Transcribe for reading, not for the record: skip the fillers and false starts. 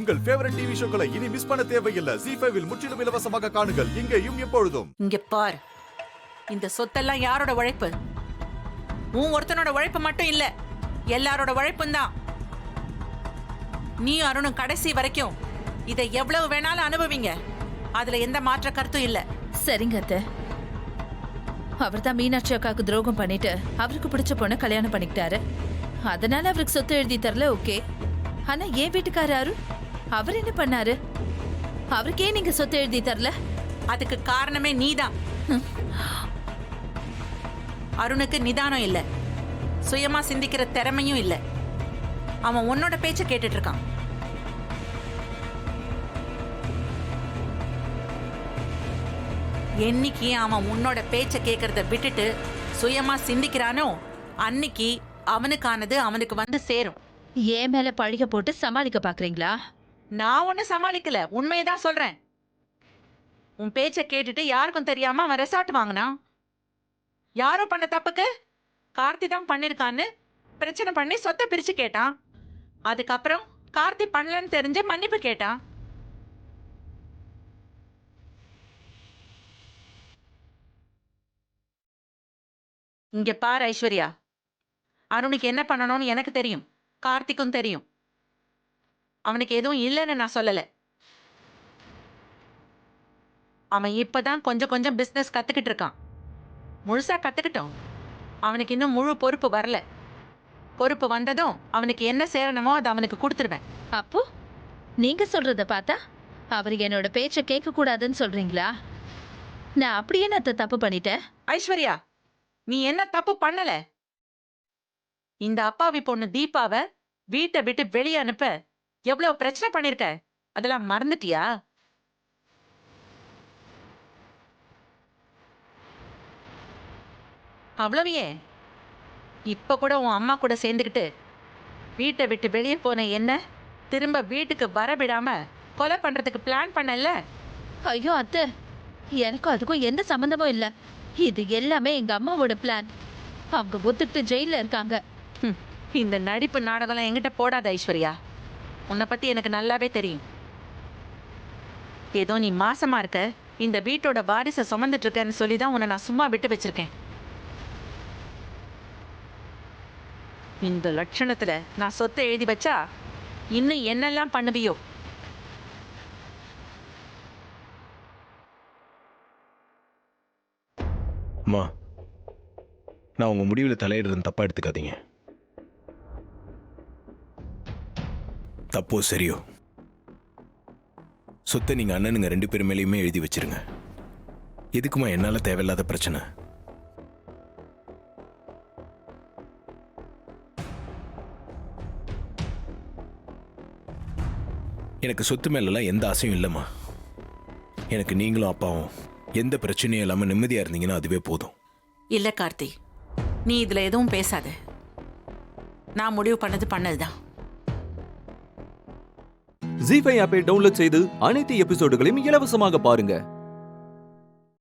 உங்கள் favourite TV ஷோக்களை இனி miss பண்ண தேவையில்லை. ZEE5 இல் முற்றிலும் இலவசமாக காணுங்கள். இங்கேயும் எப்பொழுதும். இங்க பார், இந்த சொத்தெல்லாம் யாரோட உழைப்பு? உன் ஒருத்தனோட உழைப்பு மட்டும் இல்ல, எல்லாரோட உழைப்பும் தான். நீ அருணும் கடைசி வரைக்கும் இதை எவ்வளவு வேணாலும் அனுபவிங்க. அதுல எந்த மாற்ற கருத்தும் இல்ல. சரிங்க அத்தை. அவர் தான் மீனாட்சி அக்காவுக்கு துரோகம் பண்ணிட்டு அவருக்கு பிடிச்ச பொண்ணை கல்யாணம் பண்ணிக்கிட்டாரு. அதனால அவருக்கு சொத்து எழுதி தரல, ஓகே. ஆனா ஏன் வீட்டுக்காரரு அருண், அவர் என்ன பண்ணாரு? அவருக்கே நீங்க சொத்து எழுதி தரல? அதுக்கு காரணமே நீதான். அருணுக்கு நிதானம் இல்ல, சுயமா சிந்திக்கிற திறமையும் இல்ல. அவன் உன்னோட பேச்ச கேட்டுட்டு இருக்கான். என்னைக்கு அவன் உன்னோட பேச்ச கேட்கறத விட்டுட்டு சுயமா சிந்திக்கிறானோ அன்னைக்கு அவனுக்கானது அவனுக்கு வந்து சேரும். ஏன் மேல பழிக போட்டு சமாளிக்க பாக்குறீங்களா? நான் ஒண்ணு சமாளிக்கல, உண்மையதான் சொல்றேன். உன் பேச்ச கேட்டுட்டு யாருக்கும் தெரியாம அவன் ரெசார்ட் வாங்கினான். யாரும் பண்ண தப்புக்கு கார்த்தி தான் பண்ணிருக்கான்னு பிரச்சனை பண்ணி சொத்தை பிரிச்சு கேட்டான். அதுக்கப்புறம் கார்த்தி பண்ணலன்னு தெரிஞ்சு மன்னிப்பு கேட்டான். இங்க பாரு ஐஸ்வர்யா, அருணுக்கு என்ன பண்ணணும்னு எனக்கு தெரியும், கார்த்திக்கும் தெரியும். அவனுக்கு எதுவும் இல்லைன்னு நான் சொல்லல. அவன் இப்பதான் கொஞ்சம் கொஞ்சம் பிசினஸ் கத்துக்கிட்டு இருக்கான். முழுசா கத்துக்கிட்டோம். அவனுக்கு இன்னும் முழு பொறுப்பு வரல. பொறுப்பு வந்ததும் அவனுக்கு என்ன சேரணுமோ அதை அவனுக்கு கொடுத்துருவேன். அப்போ நீங்க சொல்றத பார்த்தா அவர் என்னோட பேச்ச கேட்க கூடாதுன்னு சொல்றீங்களா? நான் அப்படியே நான் தப்பு பண்ணிட்டேன்? ஐஸ்வர்யா, நீ என்ன தப்பு பண்ணல? இந்த அப்பாவி பொண்ணு தீபாவை வீட்டை விட்டு வெளியே அனுப்ப எவ்வளவு பிரச்சனை பண்ணிருக்க, அதெல்லாம் மறந்துட்டியா? அவ்வளவையே. இப்ப கூட உன் அம்மா கூட சேர்ந்துக்கிட்டு வீட்டை விட்டு வெளியே போன என்ன திரும்ப வீட்டுக்கு வரவிடாம கொலை பண்றதுக்கு பிளான் பண்ணல? ஐயோ அத்தை, எனக்கும் அதுக்கும் எந்த சம்பந்தமும் இல்லை. இது எல்லாமே எங்க அம்மாவோட பிளான். அவங்க ஒத்துக்கிட்டு ஜெயில இருக்காங்க. இந்த நடிப்பு நாடகம்லாம் என்கிட்ட போடாத ஐஸ்வர்யா. உன்னை பத்தி எனக்கு நல்லாவே தெரியும். ஏதோ நீ மாசமா இருக்க, இந்த வீட்டோட வாரிசை சுமந்துட்டு இருக்கேன்னு சொல்லிதான் உன்னை நான் சும்மா விட்டு வச்சிருக்கேன். இந்த லட்சணத்துல நான் சொத்தை எழுதி வச்சா இன்னும் என்னெல்லாம் பண்ணுவியோ? அம்மா, நான் உங்க முடிவில் தலையிடுறேன்னு தப்பா எடுத்துக்காதீங்க. தப்போ சரியோ, சொத்தை நீங்க அண்ணனுங்க 2 பேர் மேலேயுமே எழுதி வச்சிருங்க. எதுக்குமா என்னால தேவையில்லாத பிரச்சனை? எனக்கு சொத்து மேலெல்லாம் எந்த ஆசையும் இல்லைம்மா. எனக்கு நீங்களும் அப்பாவும் எந்த பிரச்சனையும் இல்லாம நிம்மதியா இருந்தீங்கன்னா அதுவே போதும். இல்ல கார்த்தி, நீ இதுல எதுவும் பேசாத. நான் முடிவு பண்ணதுதான். ZEE5 ஆப்பை டவுன்லோட் செய்து அனைத்து எபிசோடுகளையும் இலவசமாக பாருங்க.